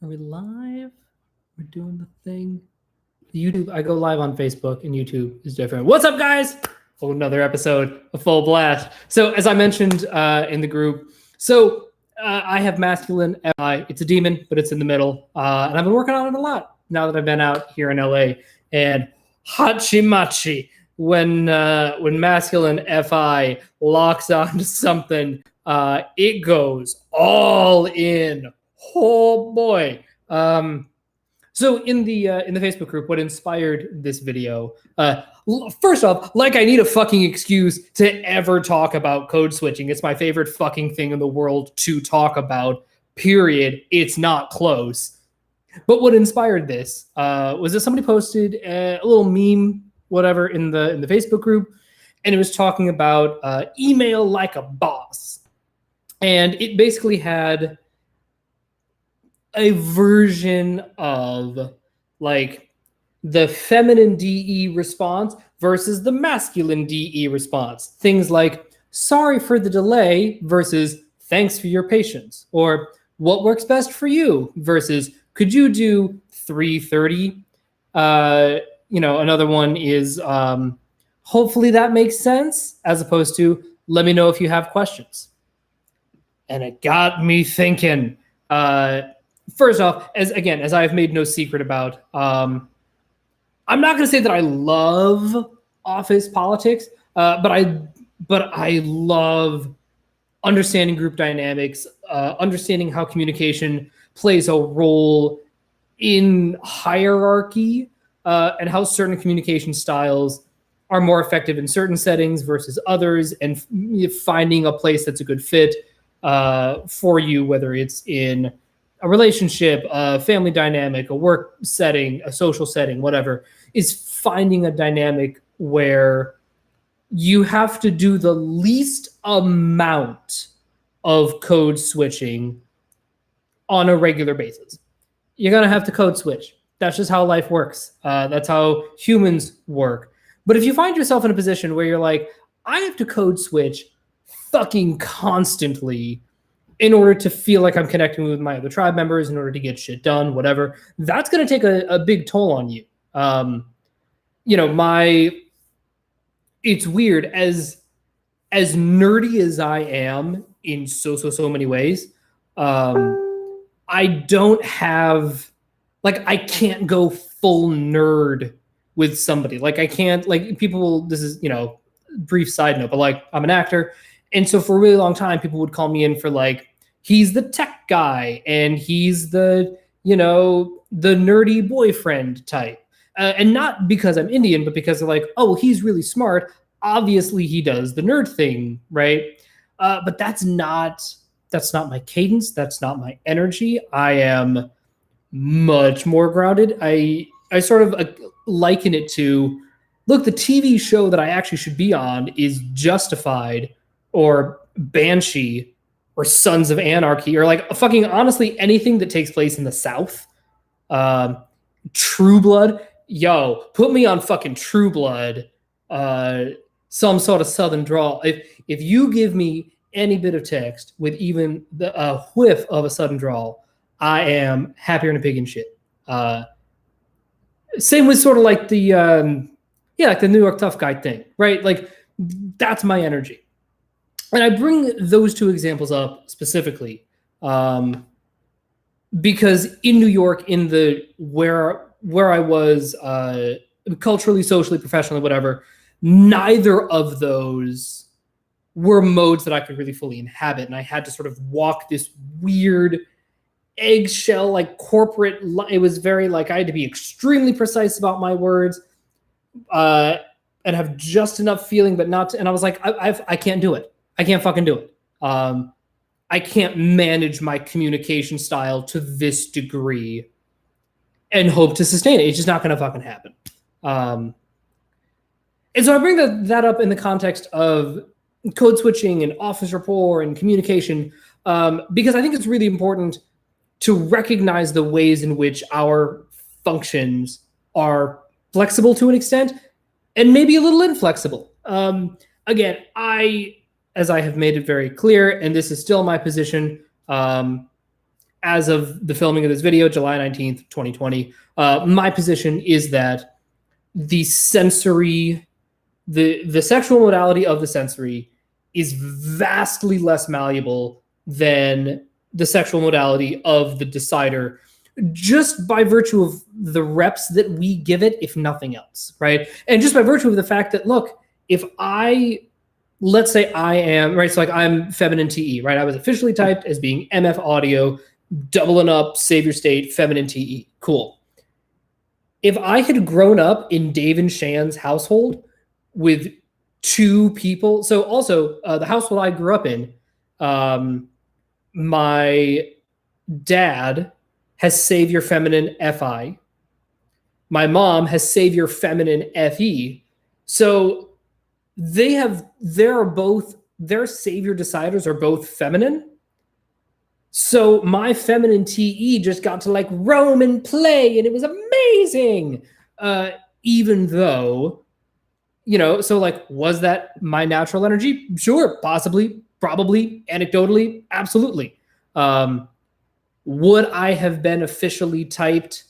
Are we live? We're doing the thing. YouTube, I go live on Facebook, and YouTube is different. What's up, guys? Oh, another episode of Full Blast. So, as I mentioned in the group, I have masculine FI. It's a demon, but it's in the middle, and I've been working on it a lot now that I've been out here in LA. And Hachimachi, when masculine FI locks onto something, it goes all in. Oh boy. So in the Facebook group, what inspired this video? First off, like I need a fucking excuse to ever talk about code switching. It's my favorite fucking thing in the world to talk about. Period. It's not close. But what inspired this was that somebody posted a little meme, whatever, in the Facebook group, and it was talking about email like a boss, and it basically had a version of like the feminine DE response versus the masculine DE response. Things like sorry for the delay versus thanks for your patience, or what works best for you versus could you do 3:30? Another one is hopefully that makes sense, as opposed to let me know if you have questions. And it got me thinking. First off, as I've made no secret about, I'm not going to say that I love office politics, but I love understanding group dynamics, understanding how communication plays a role in hierarchy, and how certain communication styles are more effective in certain settings versus others, and finding a place that's a good fit for you, whether it's in a relationship, a family dynamic, a work setting, a social setting, whatever, is finding a dynamic where you have to do the least amount of code switching on a regular basis. You're going to have to code switch. That's just how life works. That's how humans work. But if you find yourself in a position where you're like, I have to code switch fucking constantly in order to feel like I'm connecting with my other tribe members, in order to get shit done, whatever, that's going to take a big toll on you. It's weird, as nerdy as I am in so many ways, I don't have, I can't go full nerd with somebody. I can't, people, this is, brief side note, but I'm an actor. And so for a really long time, people would call me in for he's the tech guy and he's the nerdy boyfriend type. And not because I'm Indian, but because they're like, oh, he's really smart. Obviously he does the nerd thing, right? But that's not my cadence. That's not my energy. I am much more grounded. I sort of liken it to, look, the TV show that I actually should be on is Justified or Banshee or Sons of Anarchy, or fucking honestly anything that takes place in the South. True Blood, yo, put me on fucking True Blood. Some sort of Southern drawl. If you give me any bit of text with even a whiff of a Southern drawl, I am happier than a pig in shit. Same with sort of the New York tough guy thing, right? That's my energy. And I bring those two examples up specifically because in New York, in the where I was culturally, socially, professionally, whatever, neither of those were modes that I could really fully inhabit. And I had to sort of walk this weird eggshell, corporate. It was very I had to be extremely precise about my words and have just enough feeling, but not. And I was like, I can't do it. I can't fucking do it. I can't manage my communication style to this degree and hope to sustain it. It's just not going to fucking happen. And so I bring that up in the context of code switching and office rapport and communication, because I think it's really important to recognize the ways in which our functions are flexible to an extent and maybe a little inflexible. Again, as I have made it very clear, and this is still my position, as of the filming of this video, July 19th, 2020, my position is that the sensory, the sexual modality of the sensory is vastly less malleable than the sexual modality of the decider, just by virtue of the reps that we give it, if nothing else, right? And just by virtue of the fact that, look, if let's say I am, right, so like I'm feminine TE, right? I was officially typed as being MF audio, doubling up, savior state, feminine TE. Cool. If I had grown up in Dave and Shan's household with two people, so also the household I grew up in, my dad has savior feminine FI. My mom has savior feminine FE. So their savior deciders are both feminine. So my feminine TE just got to like roam and play, and it was amazing. Even though, so like, was that my natural energy? Sure, possibly, probably, anecdotally, absolutely. Would I have been officially typed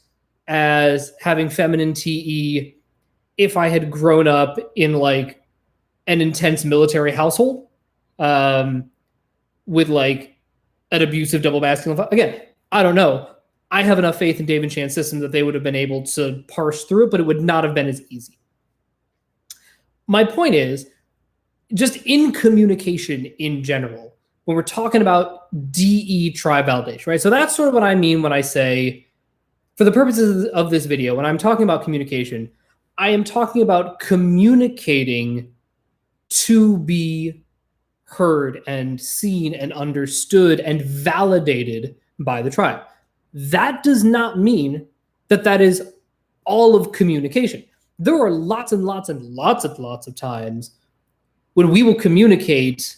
as having feminine TE if I had grown up in like an intense military household with like an abusive double masculine? Again, I don't know. I have enough faith in Dave and Shan's system that they would have been able to parse through it, but it would not have been as easy. My point is, just in communication in general, when we're talking about DE tribe validation, right? So that's sort of what I mean when I say, for the purposes of this video, when I'm talking about communication, I am talking about communicating to be heard and seen and understood and validated by the tribe. That does not mean that that is all of communication. There are lots and lots and lots of times when we will communicate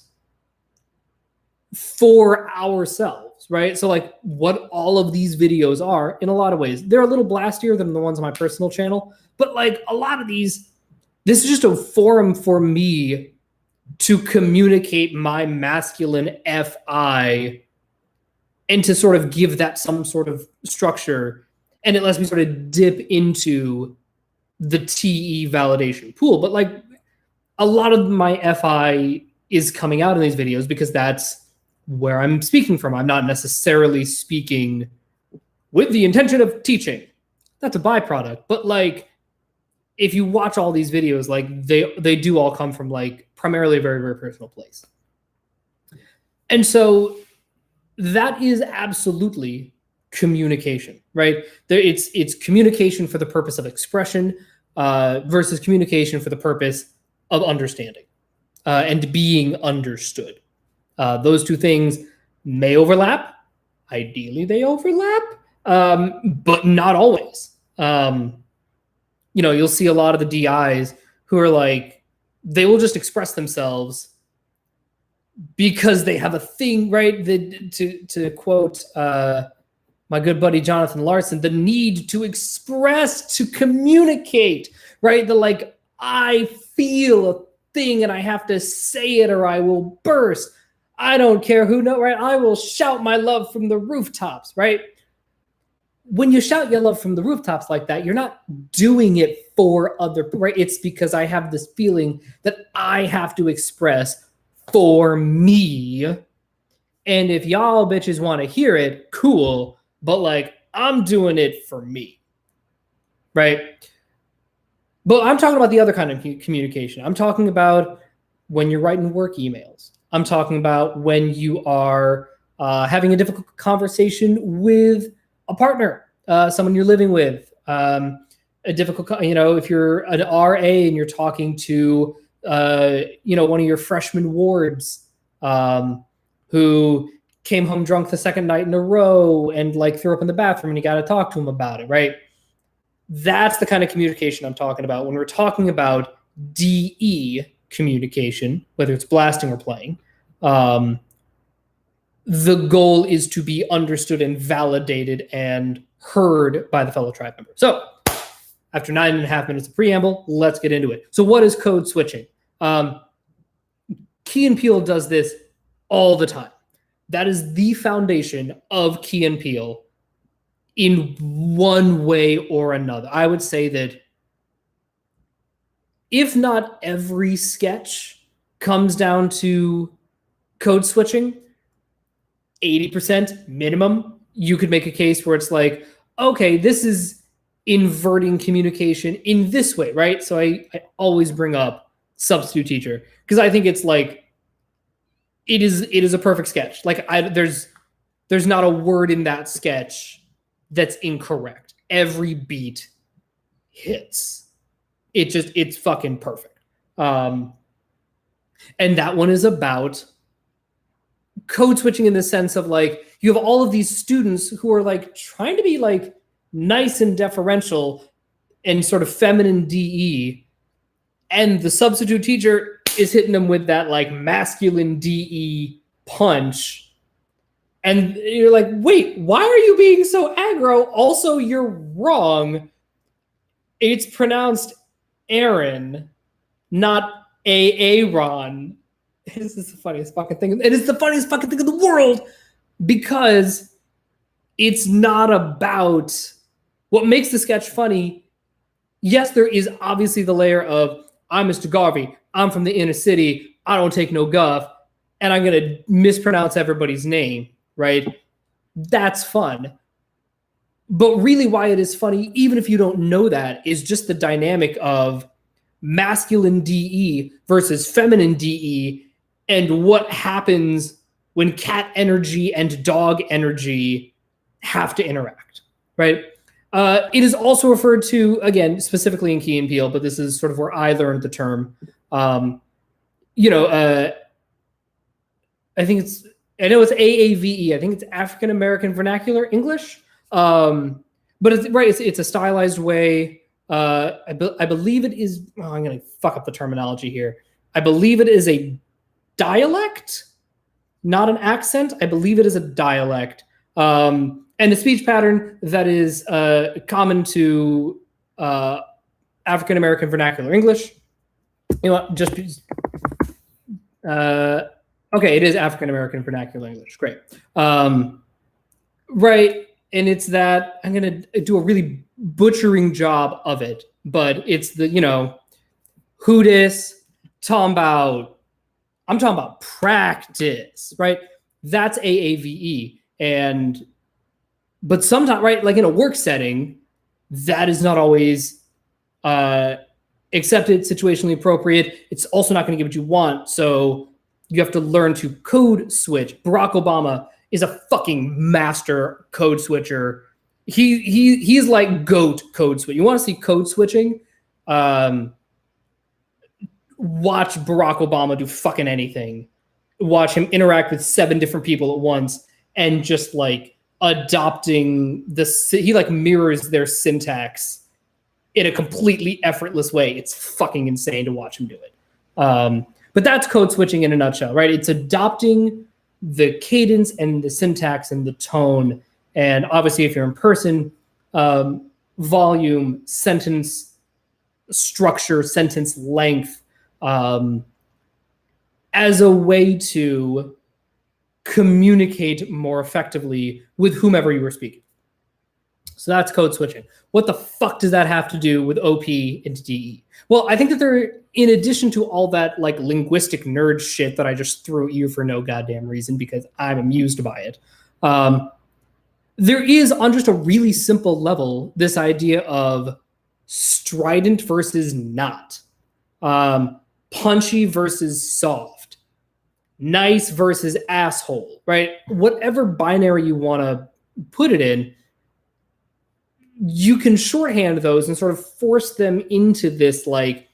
for ourselves, right? So like what all of these videos are in a lot of ways, they're a little blastier than the ones on my personal channel, but like a lot of these, this is just a forum for me to communicate my masculine FI and to sort of give that some sort of structure. And it lets me sort of dip into the TE validation pool. But like a lot of my FI is coming out in these videos because that's where I'm speaking from. I'm not necessarily speaking with the intention of teaching. That's a byproduct. But like, if you watch all these videos, like they do all come from like primarily a very, very personal place. And so that is absolutely communication, right? It's communication for the purpose of expression versus communication for the purpose of understanding and being understood. Those two things may overlap. Ideally, they overlap, but not always. You'll see a lot of the DIs who are like, they will just express themselves because they have a thing, right? To quote my good buddy Jonathan Larson, the need to express, to communicate, right? The like, I feel a thing and I have to say it or I will burst. I don't care who knows, right? I will shout my love from the rooftops, right? When you shout your love from the rooftops like that, you're not doing it for other, right? It's because I have this feeling that I have to express for me. And if y'all bitches want to hear it, cool. But like, I'm doing it for me, right? But I'm talking about the other kind of communication. I'm talking about when you're writing work emails. I'm talking about when you are having a difficult conversation with a partner, someone you're living with, a difficult, if you're an RA and you're talking to, one of your freshman wards who came home drunk the second night in a row and like threw up in the bathroom and you got to talk to him about it, right? That's the kind of communication I'm talking about when we're talking about DE communication, whether it's blasting or playing. The goal is to be understood and validated and heard by the fellow tribe member. So after 9.5 minutes of preamble, let's get into it. So what is code switching? Key and Peele does this all the time. That is the foundation of Key and Peele in one way or another. I would say that if not every sketch comes down to code switching, 80% minimum, you could make a case where it's like, okay, this is inverting communication in this way, right? So I always bring up Substitute Teacher because I think it's like it is a perfect sketch. Like there's not a word in that sketch that's incorrect. Every beat hits. It's fucking perfect. And that one is about code switching in the sense of like you have all of these students who are like trying to be like nice and deferential and sort of feminine DE, and the substitute teacher is hitting them with that like masculine DE punch, and you're like, wait, why are you being so aggro? Also, you're wrong. It's pronounced Aaron, not Aaron. This is the funniest fucking thing. It is the funniest fucking thing in the world because it's not about what makes the sketch funny. Yes, there is obviously the layer of I'm Mr. Garvey. I'm from the inner city. I don't take no guff. And I'm going to mispronounce everybody's name, right? That's fun. But really why it is funny, even if you don't know that, is just the dynamic of masculine DE versus feminine DE and what happens when cat energy and dog energy have to interact, right? It is also referred to, again, specifically in Key and Peele, but this is sort of where I learned the term. I think it's AAVE. I think it's African American Vernacular English. But it's a stylized way. I believe it is. Oh, I'm going to fuck up the terminology here. I believe it is a dialect, not an accent. I believe it is a dialect, and a speech pattern that is common to African American Vernacular English. You know what? Okay, it is African American Vernacular English. Great. Right. And it's that I'm going to do a really butchering job of it, but it's the, who dis, I'm talking about practice, right? That's AAVE. But sometimes, right, like in a work setting, that is not always accepted, situationally appropriate. It's also not going to get what you want. So you have to learn to code switch. Barack Obama is a fucking master code switcher. He's like GOAT code switch. You want to see code switching? Watch Barack Obama do fucking anything. Watch him interact with 7 different people at once and just like adopting he like mirrors their syntax in a completely effortless way. It's fucking insane to watch him do it. But that's code switching in a nutshell, right? It's adopting the cadence and the syntax and the tone. And obviously, if you're in person, volume, sentence structure, sentence length, as a way to communicate more effectively with whomever you were speaking. So that's code switching. What the fuck does that have to do with OP and DE? Well, I think that there, in addition to all that like linguistic nerd shit that I just threw at you for no goddamn reason because I'm amused by it, there is on just a really simple level this idea of strident versus not, punchy versus soft, nice versus asshole, right? Whatever binary you want to put it in, you can shorthand those and sort of force them into this like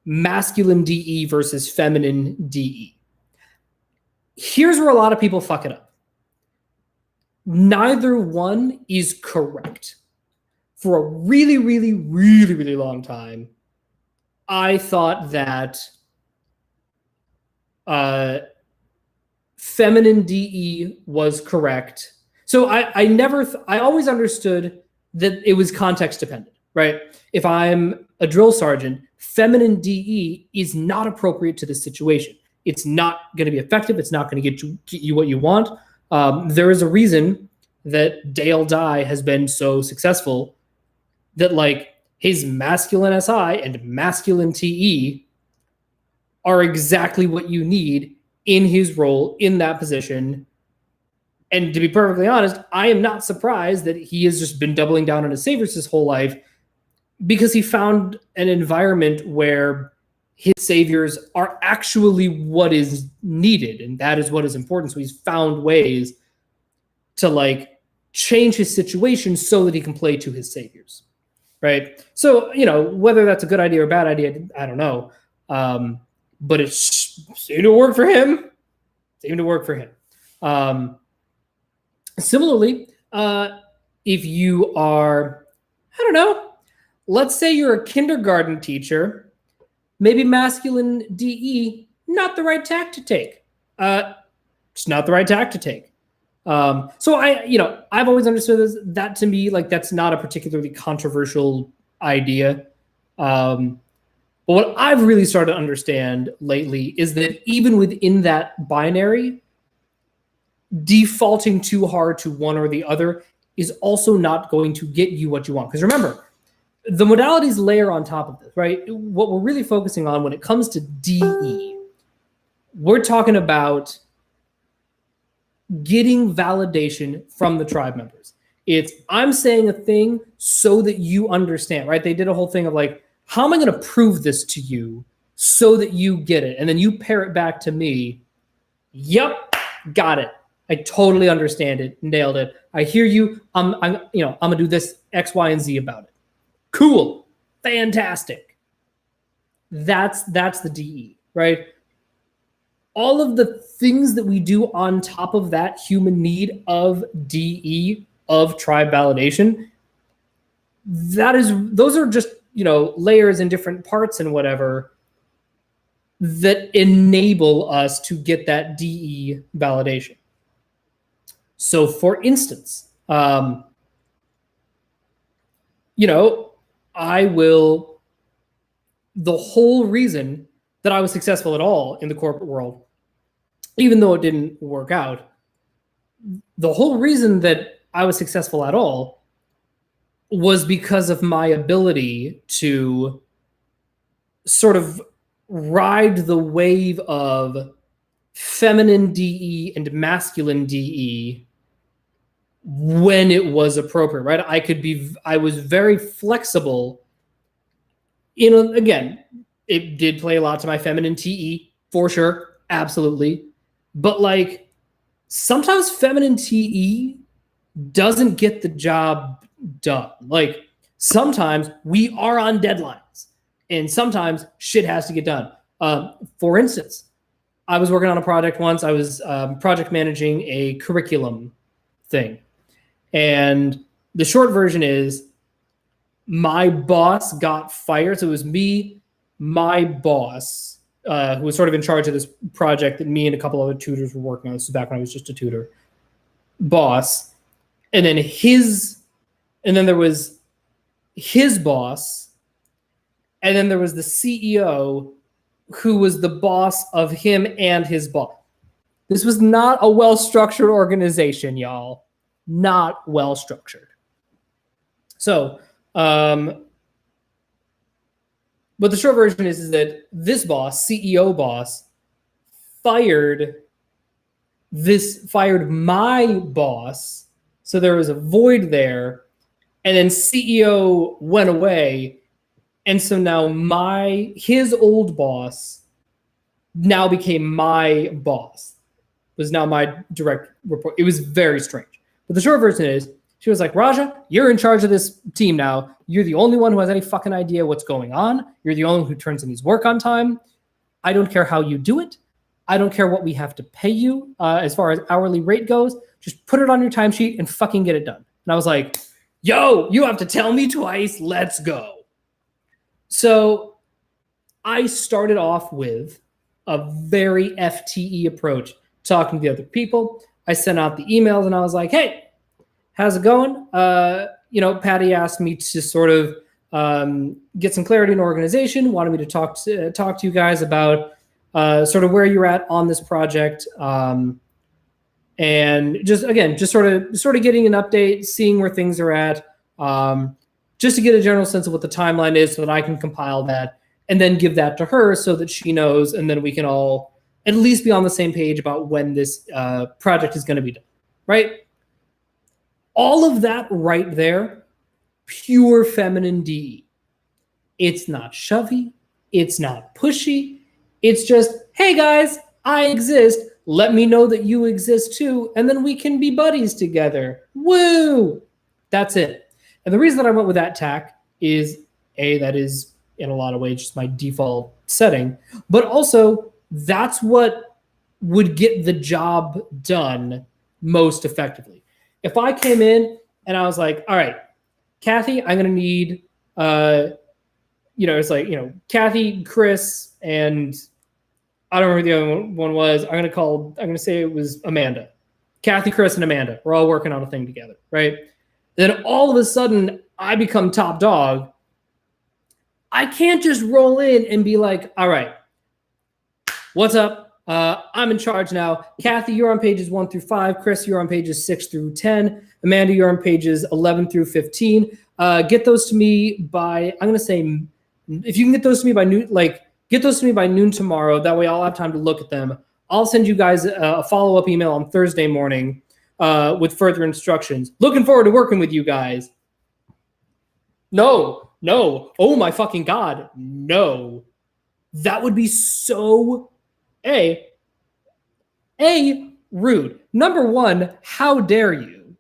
masculine DE versus feminine DE. Here's where a lot of people fuck it up. Neither one is correct. For a really, really, really, really long time, I thought that feminine DE was correct. So I always understood that it was context dependent, right? If I'm a drill sergeant, feminine DE is not appropriate to the situation. It's not going to be effective. It's not going to get you what you want. There is a reason that Dale Dye has been so successful, that like his masculine SI and masculine TE are exactly what you need in his role in that position. And to be perfectly honest, I am not surprised that he has just been doubling down on his saviors his whole life, because he found an environment where his saviors are actually what is needed, and that is what is important. So he's found ways to like change his situation so that he can play to his saviors, right? So, you know, whether that's a good idea or a bad idea, I don't know. But it seemed to work for him. Similarly, if you are, I don't know, let's say you're a kindergarten teacher, maybe masculine DE, not the right tack to take. It's not the right tack to take. So I've always understood that to me, like, that's not a particularly controversial idea. But what I've really started to understand lately is that even within that binary, defaulting too hard to one or the other is also not going to get you what you want. Because remember, the modalities layer on top of this, right? What we're really focusing on when it comes to DE, we're talking about getting validation from the tribe members. It's, I'm saying a thing so that you understand, right? They did a whole thing of like, how am I going to prove this to you so that you get it? And then you pair it back to me. Yep, got it. I totally understand it. Nailed it. I hear you. I'm gonna do this X, Y, and Z about it. Cool. Fantastic. That's the DE, right? All of the things that we do on top of that human need of DE, of tribe validation, those are just, layers in different parts and whatever that enable us to get that DE validation. So for instance, the whole reason that I was successful at all in the corporate world, even though it didn't work out, the whole reason that I was successful at all was because of my ability to sort of ride the wave of feminine DE and masculine DE when it was appropriate, right? I was very flexible. Again, it did play a lot to my feminine TE, for sure, absolutely. But like, sometimes feminine TE doesn't get the job done. Like, sometimes we are on deadlines, and sometimes shit has to get done. For instance, I was working on a project once. I was project managing a curriculum thing. And the short version is my boss got fired. So it was me, my boss, who was sort of in charge of this project that me and a couple other tutors were working on. This was back when I was just a tutor. Boss. And then there was his boss. And then there was the CEO, who was the boss of him and his boss. This was not a well-structured organization, y'all. Not well-structured. So, but the short version is that this boss, CEO boss, fired my boss. So there was a void there. And then CEO went away. And so now his old boss now became my boss, was now my direct report. It was very strange. But the short version is, she was like, Raja, you're in charge of this team now. You're the only one who has any fucking idea what's going on. You're the only one who turns in his work on time. I don't care how you do it. I don't care what we have to pay you as far as hourly rate goes. Just put it on your timesheet and fucking get it done. And I was like, yo, you have to tell me twice. Let's go. So I started off with a very FTE approach, talking to the other people. I sent out the emails and I was like, hey, how's it going? Patty asked me to sort of get some clarity in organization, wanted me to talk to you guys about sort of where you're at on this project. And and just sort of getting an update, seeing where things are at, just to get a general sense of what the timeline is, so that I can compile that and then give that to her so that she knows, and then we can all at least be on the same page about when this project is going to be done, right? All of that right there, pure feminine DE. It's not shovey. It's not pushy. It's just, hey guys, I exist. Let me know that you exist too, and then we can be buddies together. Woo! That's it. And the reason that I went with that tack is, A, that is in a lot of ways just my default setting, but also that's what would get the job done most effectively. If I came in and I was like, all right, Kathy, I'm going to need, it's like, Kathy, Chris, and I don't remember who the other one was. I'm going to say it was Amanda. Kathy, Chris, and Amanda. We're all working on a thing together, right? Then all of a sudden, I become top dog. I can't just roll in and be like, all right, what's up? I'm in charge now. Kathy, you're on pages 1 through 5. Chris, you're on pages 6 through 10. Amanda, you're on pages 11 through 15. Get those to me by, I'm going to say, if you can get those to me by noon, get those to me by noon tomorrow. That way I'll have time to look at them. I'll send you guys a follow-up email on Thursday morning with further instructions. Looking forward to working with you guys. No. Oh my fucking God. No. That would be so rude. Number one, how dare you?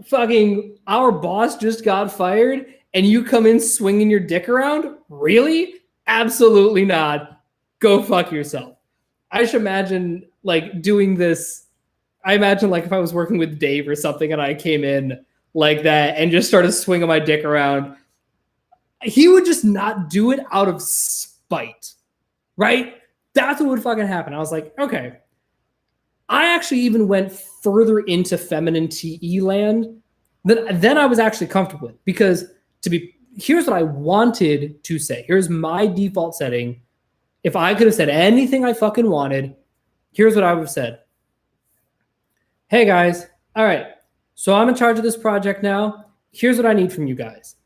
Fucking our boss just got fired and you come in swinging your dick around? Really? Absolutely not. Go fuck yourself. I should imagine doing this. I imagine if I was working with Dave or something and I came in like that and just started swinging my dick around, he would just not do it out of spite, right? That's what would fucking happen. I was like, okay. I actually even went further into feminine TE land than I was actually comfortable with, because here's what I wanted to say. Here's my default setting. If I could have said anything I fucking wanted, here's what I would have said. Hey guys, all right, so I'm in charge of this project now. Here's what I need from you guys.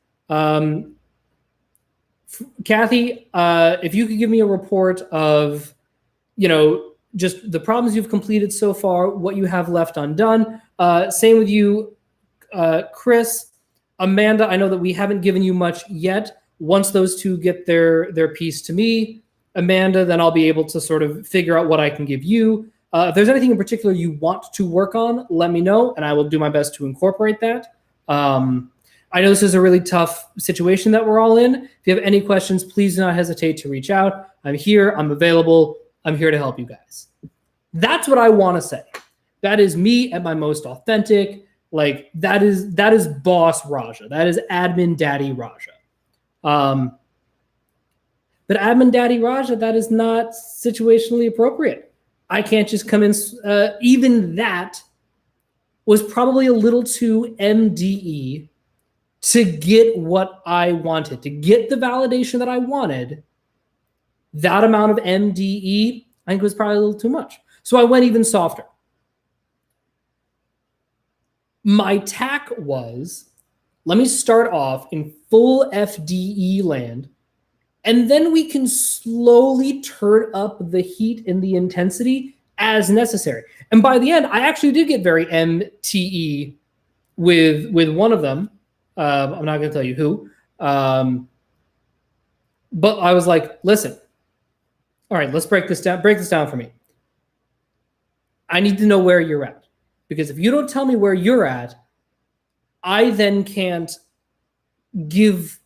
Kathy, if you could give me a report of, just the problems you've completed so far, what you have left undone. Same with you, Chris. Amanda, I know that we haven't given you much yet. Once those two get their piece to me, Amanda, then I'll be able to sort of figure out what I can give you. If there's anything in particular you want to work on, let me know, and I will do my best to incorporate that. I know this is a really tough situation that we're all in. If you have any questions, please do not hesitate to reach out. I'm here. I'm available. I'm here to help you guys. That's what I want to say. That is me at my most authentic. That is boss Raja. That is admin daddy Raja. But admin daddy Raja, that is not situationally appropriate. I can't just come in. Even that was probably a little too MDE to get what I wanted, to get the validation that I wanted. That amount of MDE, I think, was probably a little too much. So I went even softer. My tack was, let me start off in full FDE land, and then we can slowly turn up the heat and the intensity as necessary. And by the end, I actually did get very MTE with one of them. I'm not going to tell you who. But I was like, listen, all right, let's break this down. Break this down for me. I need to know where you're at. Because if you don't tell me where you're at, I then can't give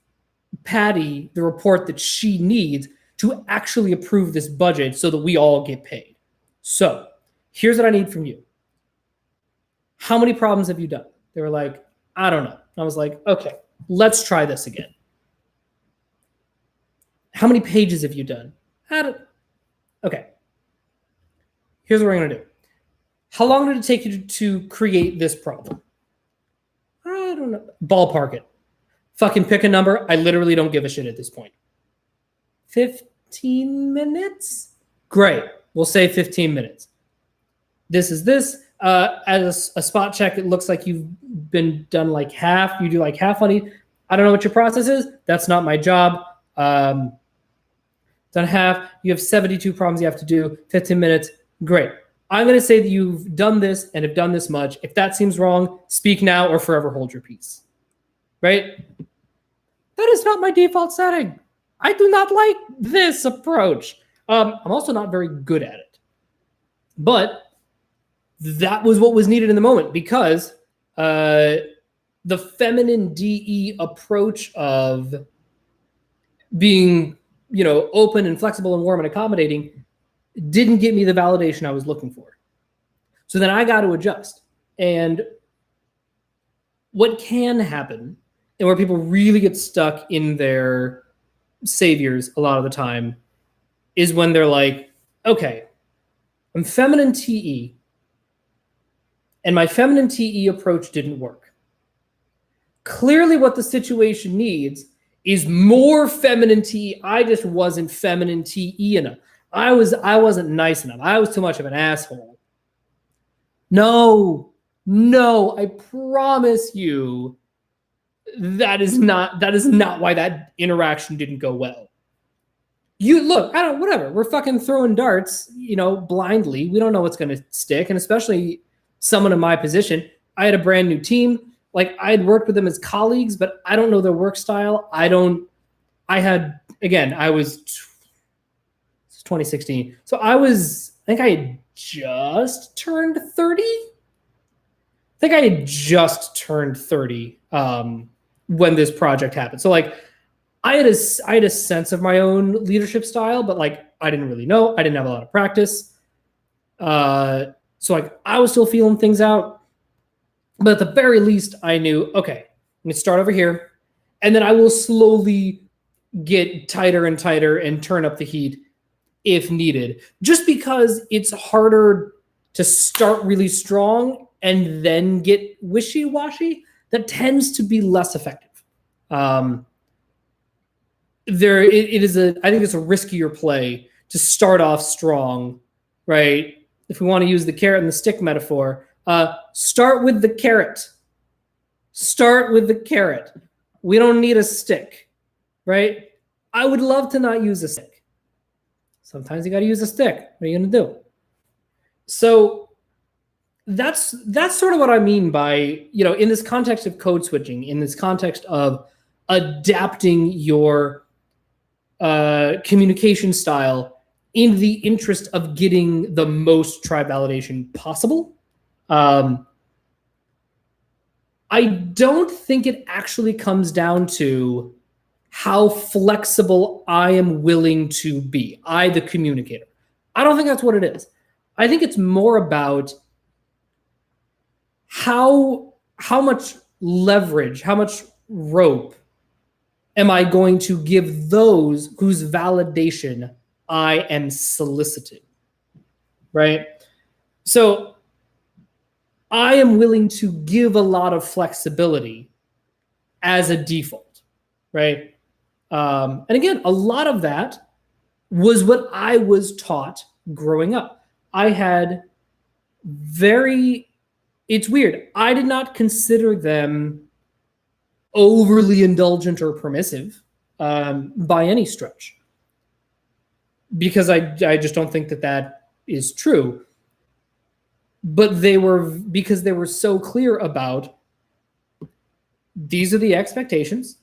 Patty the report that she needs to actually approve this budget so that we all get paid. So here's what I need from you. How many problems have you done? They were like, I don't know. I was like, okay, let's try this again. How many pages have you done? Okay. Here's what we're going to do. How long did it take you to create this problem? I don't know. Ballpark it. Fucking pick a number. I literally don't give a shit at this point. 15 minutes? Great. We'll say 15 minutes. This is this. As a spot check, it looks like you've been done like half. You do like half on each. I don't know what your process is. That's not my job. Done half. You have 72 problems you have to do. 15 minutes. Great. I'm going to say that you've done this and have done this much. If that seems wrong, speak now or forever hold your peace. Right? That is not my default setting. I do not like this approach. I'm also not very good at it. But that was what was needed in the moment, because the feminine DE approach of being, open and flexible and warm and accommodating didn't get me the validation I was looking for. So then I got to adjust. And what can happen, and where people really get stuck in their saviors a lot of the time, is when they're like, okay, I'm feminine TE, and my feminine TE approach didn't work. Clearly what the situation needs is more feminine TE. I just wasn't feminine TE enough. I wasn't nice enough. I was too much of an asshole. No, I promise you that is not why that interaction didn't go well. You look, whatever. We're fucking throwing darts, blindly. We don't know what's going to stick. And especially someone in my position, I had a brand new team. Like, I had worked with them as colleagues, but I don't know their work style. I was 2016. So I think I had just turned 30. When this project happened. So like, I had a sense of my own leadership style, but like, I didn't really know. I didn't have a lot of practice. So like, I was still feeling things out. But at the very least, I knew, okay, I'm going to start over here. And then I will slowly get tighter and tighter and turn up the heat if needed. Just because it's harder to start really strong and then get wishy-washy, that tends to be less effective. I think it's a riskier play to start off strong, right? If we want to use the carrot and the stick metaphor, start with the carrot. Start with the carrot. We don't need a stick, right? I would love to not use a stick. Sometimes you got to use a stick. What are you going to do? So that's sort of what I mean by, in this context of code switching, in this context of adapting your communication style in the interest of getting the most tribe validation possible. I don't think it actually comes down to how flexible I am willing to be, I, the communicator. I don't think that's what it is. I think it's more about how much leverage, how much rope am I going to give those whose validation I am soliciting, right? So I am willing to give a lot of flexibility as a default, right? And again, a lot of that was what I was taught growing up. I had it's weird. I did not consider them overly indulgent or permissive by any stretch, because I just don't think that is true. But because they were so clear about, these are the expectations.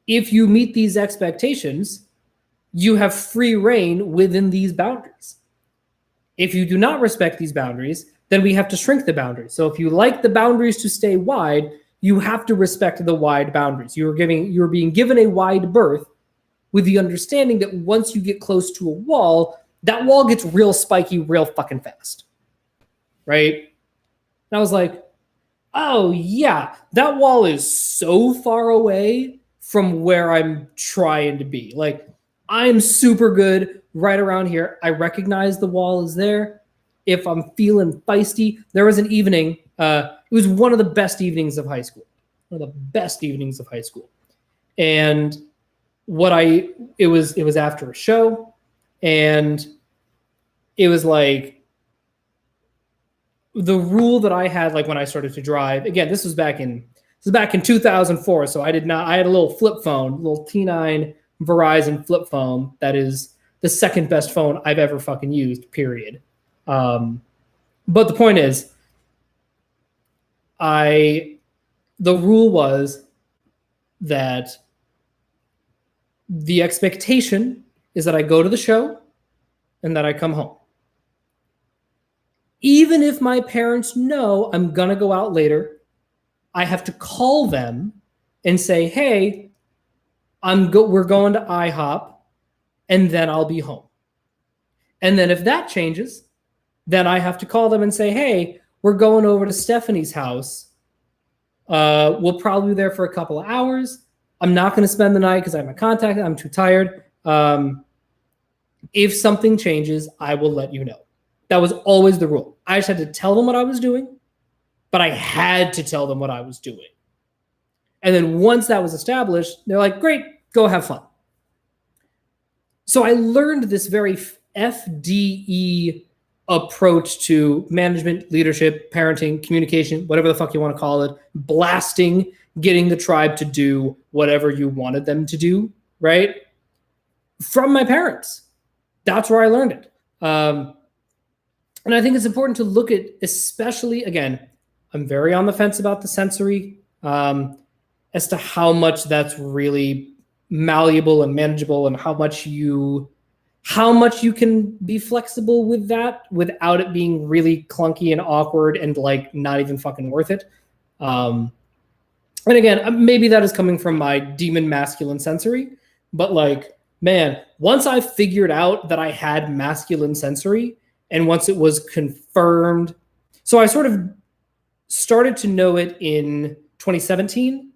If you meet these expectations, you have free reign within these boundaries. If you do not respect these boundaries, then we have to shrink the boundaries. So if you like the boundaries to stay wide, you have to respect the wide boundaries. You're being given a wide berth with the understanding that once you get close to a wall, that wall gets real spiky real fucking fast. Right? And I was like, oh yeah, that wall is so far away from where I'm trying to be. Like, I'm super good right around here. I recognize the wall is there. If I'm feeling feisty, there was an evening, it was one of the best evenings of high school. One of the best evenings of high school. And it was after a show, and it was like, the rule that I had, like when I started to drive, again, this was back in 2004. So I had a little flip phone, little T9 Verizon flip phone. That is the second best phone I've ever fucking used, period. But the point is, the rule was that the expectation is that I go to the show and that I come home. Even if my parents know I'm going to go out later, I have to call them and say, hey, we're going to IHOP, and then I'll be home. And then if that changes, then I have to call them and say, hey, we're going over to Stephanie's house. We'll probably be there for a couple of hours. I'm not going to spend the night because I have my contact. I'm too tired. If something changes, I will let you know. That was always the rule. I just had to tell them what I was doing, but I had to tell them what I was doing. And then once that was established, they're like, great, go have fun. So I learned this very FDE approach to management, leadership, parenting, communication, whatever the fuck you want to call it, blasting, getting the tribe to do whatever you wanted them to do, right? From my parents. That's where I learned it. And I think it's important to look at, especially, again, I'm very on the fence about the sensory as to how much that's really malleable and manageable and how much you can be flexible with that without it being really clunky and awkward and like not even fucking worth it. And again, maybe that is coming from my demon masculine sensory, but like, man, once I figured out that I had masculine sensory, and once it was confirmed, so I sort of started to know it in 2017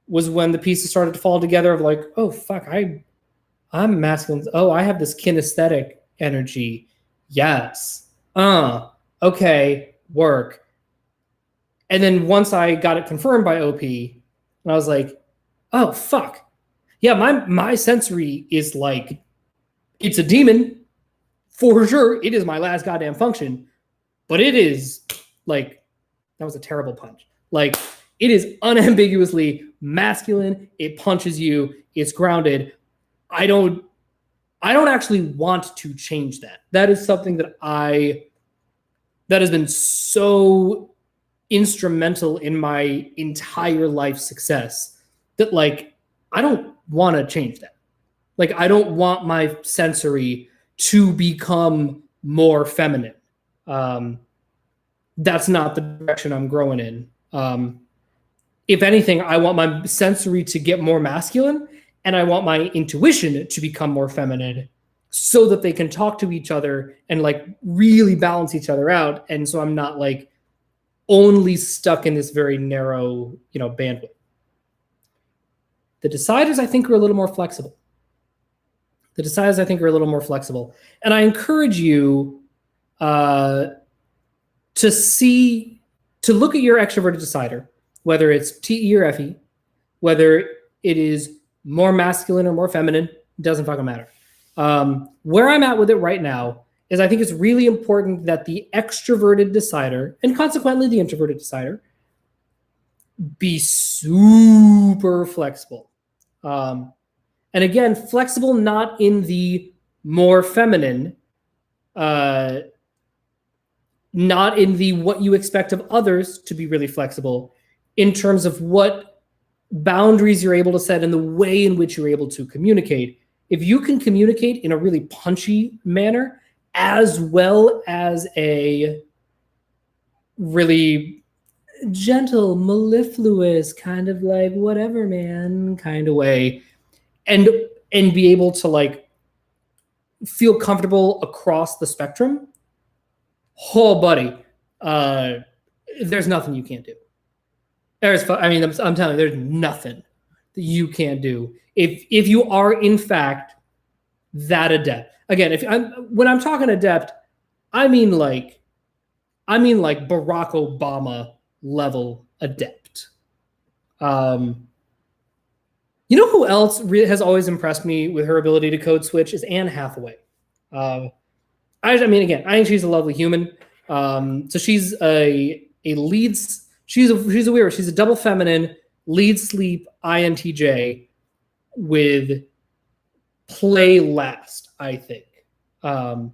was when the pieces started to fall together of like, oh, fuck, I'm masculine. Oh, I have this kinesthetic energy. Yes. Okay, work. And then once I got it confirmed by OP, and I was like, oh, fuck. Yeah, my sensory is like, it's a demon. For sure, it is my last goddamn function, but it is like, that was a terrible punch. Like, it is unambiguously masculine. It punches you. It's grounded. I don't actually want to change that. That is something that has been so instrumental in my entire life success that like, I don't want to change that. Like, I don't want my sensory to become more feminine. That's not the direction I'm growing in. If anything, I want my sensory to get more masculine, and I want my intuition to become more feminine so that they can talk to each other and like really balance each other out. And so I'm not like only stuck in this very narrow, bandwidth. The deciders, I think, are a little more flexible. And I encourage you to look at your extroverted decider, whether it's TE or FE, whether it is more masculine or more feminine, doesn't fucking matter. Where I'm at with it right now is I think it's really important that the extroverted decider, and consequently the introverted decider, be super flexible. And again, flexible not in the more feminine, not in the what you expect of others to be really flexible, in terms of what boundaries you're able to set and the way in which you're able to communicate. If you can communicate in a really punchy manner, as well as a really gentle, mellifluous, kind of like whatever, man, kind of way, and be able to like feel comfortable across the spectrum, oh, buddy, there's nothing you can't do. I'm telling you, there's nothing that you can't do if you are in fact that adept. Again, when I'm talking adept, I mean like Barack Obama level adept. You know who else has always impressed me with her ability to code switch is Anne Hathaway. I think she's a lovely human. So she's a leads. She's a weird. She's a double feminine lead sleep INTJ with play last, I think. So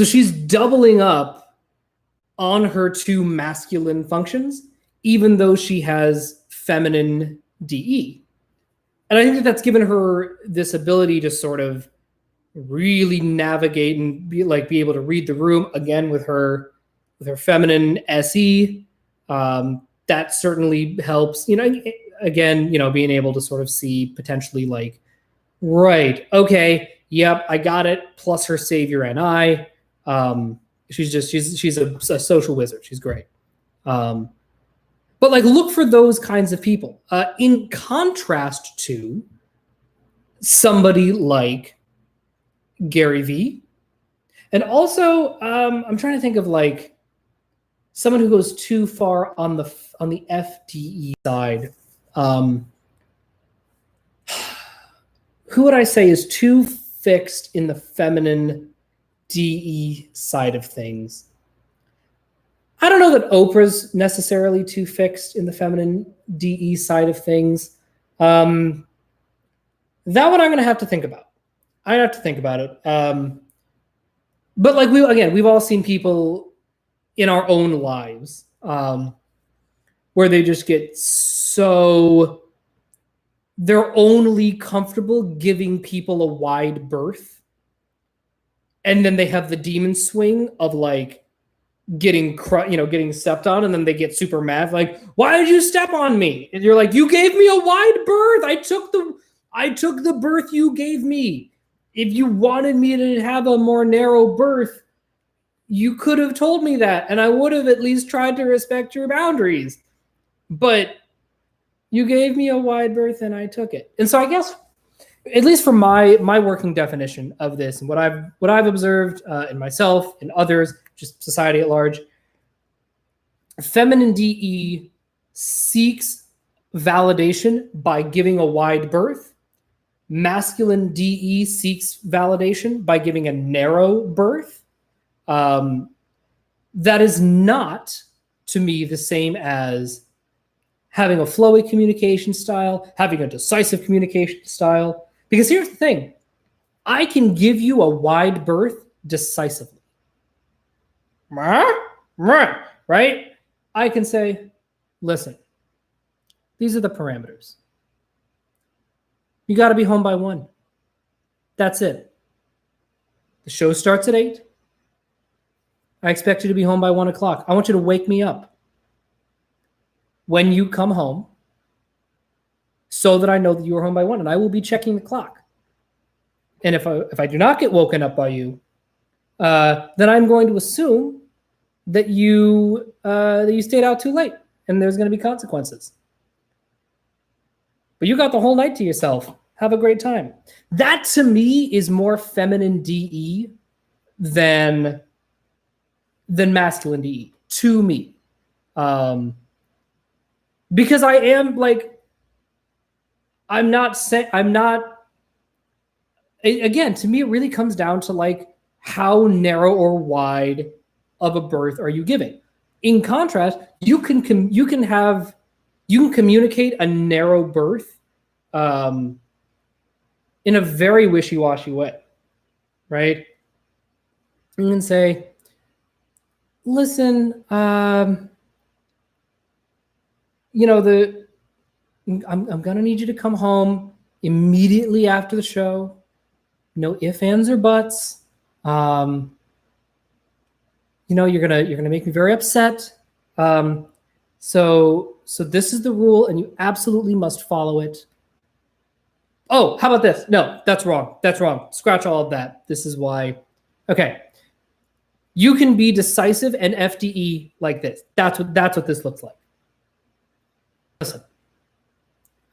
she's doubling up on her two masculine functions, even though she has feminine DE. And I think that that's given her this ability to sort of really navigate and be able to read the room again with her feminine SE. That certainly helps, again, being able to sort of see potentially like, right, okay, yep, I got it. Plus her savior NI. She's a social wizard. She's great. But like, look for those kinds of people. In contrast to somebody like Gary Vee, and also I'm trying to think of like someone who goes too far on the FDE side. Who would I say is too fixed in the feminine DE side of things? I don't know that Oprah's necessarily too fixed in the feminine DE side of things. That one I'm going to have to think about. I have to think about it. But like we've all seen people in our own lives where they just get so they're only comfortable giving people a wide berth, and then they have the demon swing of like getting stepped on, and then they get super mad, like, why did you step on me? And you're like, you gave me a wide berth. I took the berth you gave me. If you wanted me to have a more narrow berth, you could have told me that, and I would have at least tried to respect your boundaries. But you gave me a wide berth and I took it. And so I guess, at least from my working definition of this and what I've observed in myself and others, just society at large, feminine DE seeks validation by giving a wide berth. Masculine DE seeks validation by giving a narrow berth. That is not, to me, the same as having a flowy communication style, having a decisive communication style. Because here's the thing. I can give you a wide berth decisively. Right? I can say, listen, these are the parameters. You got to be home by 1. That's it. The show starts at 8. I expect you to be home by 1 o'clock. I want you to wake me up when you come home so that I know that you are home by 1, and I will be checking the clock. And if I do not get woken up by you, then I'm going to assume that you stayed out too late, and there's going to be consequences. But you got the whole night to yourself. Have a great time. That to me is more feminine DE than masculine DE to me. Because I am like, again, to me, it really comes down to like, how narrow or wide of a berth are you giving? In contrast, you can communicate a narrow berth in a very wishy-washy way, right? You can say, listen, I'm gonna need you to come home immediately after the show. No ifs, ands, or buts. You're gonna make me very upset. So this is the rule, and you absolutely must follow it. Oh, how about this? No, that's wrong. That's wrong. Scratch all of that. This is why. Okay. You can be decisive and FDE like this. That's what this looks like. Listen,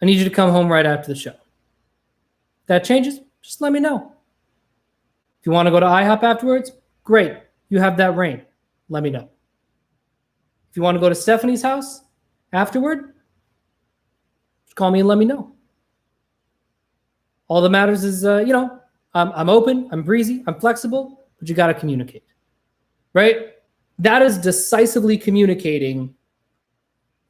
I need you to come home right after the show. If that changes, just let me know. If you want to go to IHOP afterwards, great. You have that reign. Let me know. If you want to go to Stephanie's house afterward, just call me and let me know. All that matters is, I'm open, I'm breezy, I'm flexible, but you got to communicate. right? That is decisively communicating,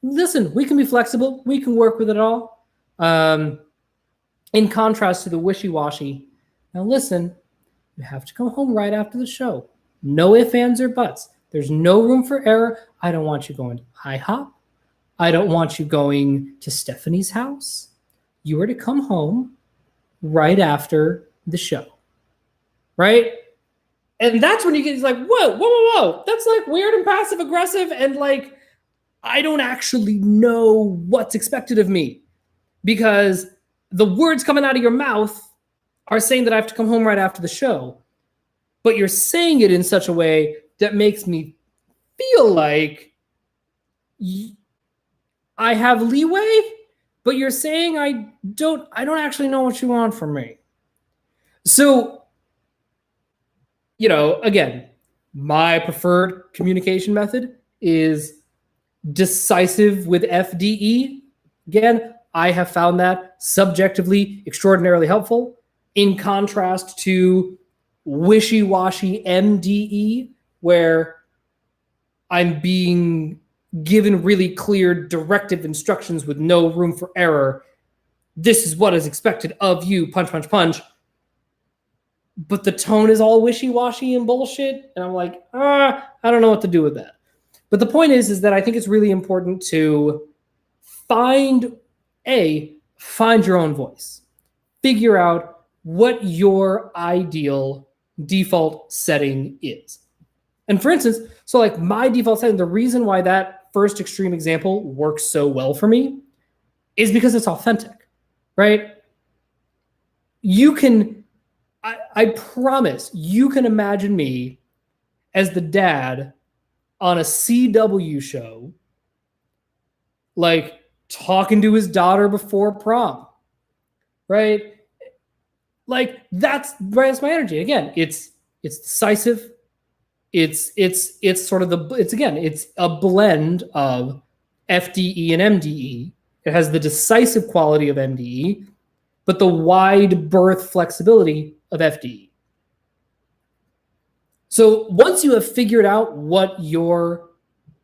listen, we can be flexible. We can work with it all. In contrast to the wishy-washy, now listen, you have to come home right after the show. No ifs, ands, or buts. There's no room for error. I don't want you going to IHOP. I don't want you going to Stephanie's house. You are to come home right after the show, right? And that's when you get like, whoa. That's like weird and passive aggressive. And like, I don't actually know what's expected of me because the words coming out of your mouth are saying that I have to come home right after the show. But you're saying it in such a way that makes me feel like I have leeway, but you're saying I don't actually know what you want from me. So, again, my preferred communication method is decisive with FDE. Again, I have found that subjectively extraordinarily helpful in contrast to wishy-washy MDE, where I'm being given really clear directive instructions with no room for error. This is what is expected of you, punch, punch, punch. But the tone is all wishy-washy and bullshit. And I'm like, I don't know what to do with that. But the point is that I think it's really important to find your own voice. Figure out what your ideal default setting is. And for instance, so like my default setting, the reason why that first extreme example works so well for me is because it's authentic, right? You can, I promise, you can imagine me as the dad on a CW show, like talking to his daughter before prom, right? Like that's my energy. Again, it's decisive. It's sort of it's a blend of FDE and MDE. It has the decisive quality of MDE, but the wide berth flexibility of FDE. So once you have figured out what your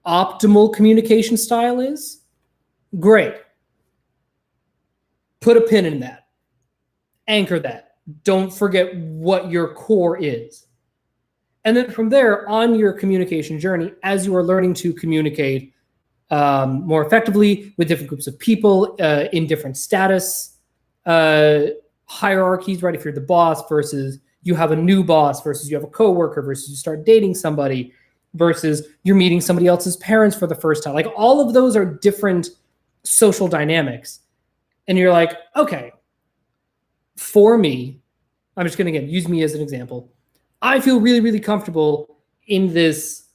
optimal communication style is, great. Put a pin in that. Anchor that. Don't forget what your core is. And then from there, on your communication journey, as you are learning to communicate more effectively with different groups of people in different status hierarchies, right? If you're the boss versus you have a new boss versus you have a coworker versus you start dating somebody versus you're meeting somebody else's parents for the first time. Like all of those are different social dynamics. And you're like, okay, for me, I'm just going to again use me as an example. I feel really, really comfortable in this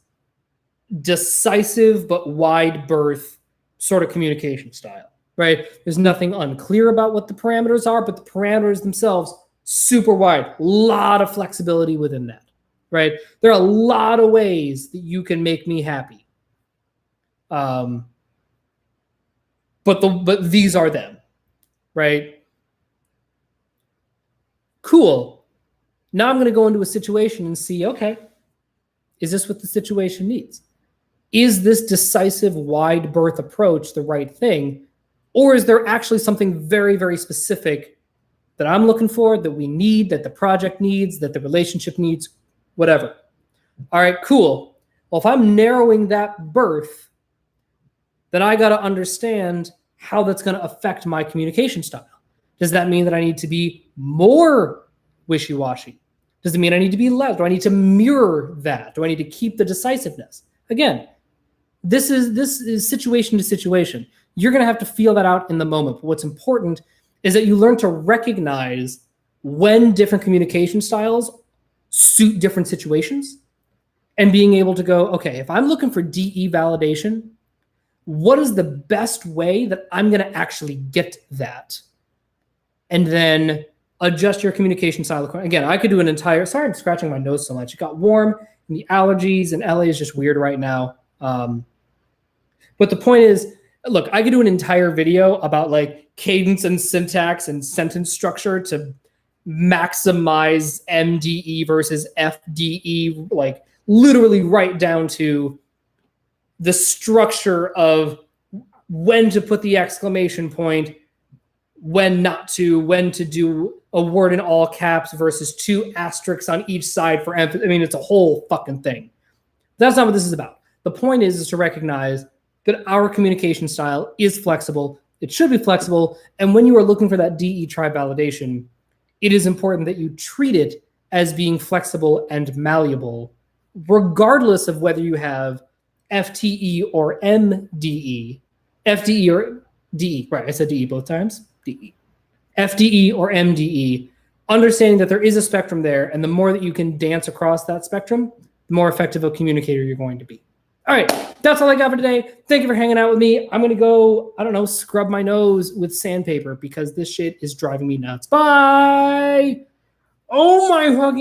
decisive but wide berth sort of communication style, right? There's nothing unclear about what the parameters are, but the parameters themselves, super wide, a lot of flexibility within that, right? There are a lot of ways that you can make me happy. But these are them, right? Cool. Now I'm going to go into a situation and see, okay, is this what the situation needs? Is this decisive wide berth approach the right thing? Or is there actually something very, very specific that I'm looking for, that we need, that the project needs, that the relationship needs, whatever? All right, cool. Well, if I'm narrowing that berth, then I got to understand how that's going to affect my communication style. Does that mean that I need to be more wishy-washy? Does it mean I need to be less? Do I need to mirror that? Do I need to keep the decisiveness? Again, this is situation to situation. You're going to have to feel that out in the moment. But what's important is that you learn to recognize when different communication styles suit different situations and being able to go, okay, if I'm looking for DE validation, what is the best way that I'm going to actually get that? And then adjust your communication style. Again, I could do an entire, sorry, I'm scratching my nose so much. It got warm and the allergies and LA is just weird right now. But the point is, look, I could do an entire video about like cadence and syntax and sentence structure to maximize MDE versus FDE, like literally right down to the structure of when to put the exclamation point, when not to, when to do a word in all caps versus 2 asterisks on each side for emphasis. I mean, it's a whole fucking thing. That's not what this is about. The point is to recognize that our communication style is flexible. It should be flexible. And when you are looking for that DE tribe validation, it is important that you treat it as being flexible and malleable, regardless of whether you have FTE or MDE. FDE or DE, right? I said DE both times. DE. FDE or MDE, understanding that there is a spectrum there, and the more that you can dance across that spectrum, the more effective a communicator you're going to be. All right, that's all I got for today. Thank you for hanging out with me. I'm going to go, I don't know, scrub my nose with sandpaper because this shit is driving me nuts. Bye! Oh my fucking